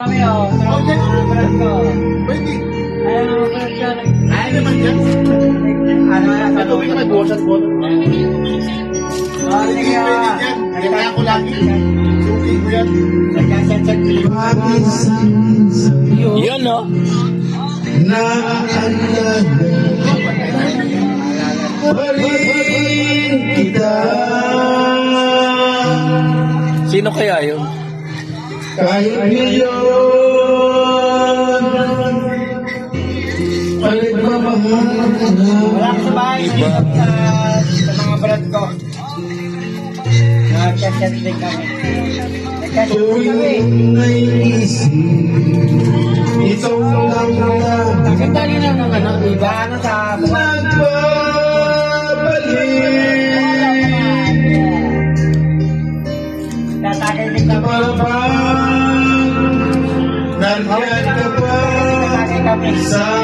Kami o, sa mga brad ko. Pwede. Ayaw mga brad ko. Ay naman yan. Ano yan? Ito may naman bosat ko. Oh, sige o. Pwede yan. Kaya ko lagi. Suki ko yan. Nagkasensag Yun, no? Sino kaya yun? Kahit milyon Paligmamahal ka na. Wala ko sa bahay. Sa mga brad ko. Nagkasensag din kami. Nagkasensag Tuwing kami. naisip Ikaw lang na Ang ganda nila ng ano, iba ano sa nagbabalik tatagay din kami. Malapang Nandyan ka pa Tatagay kami. sa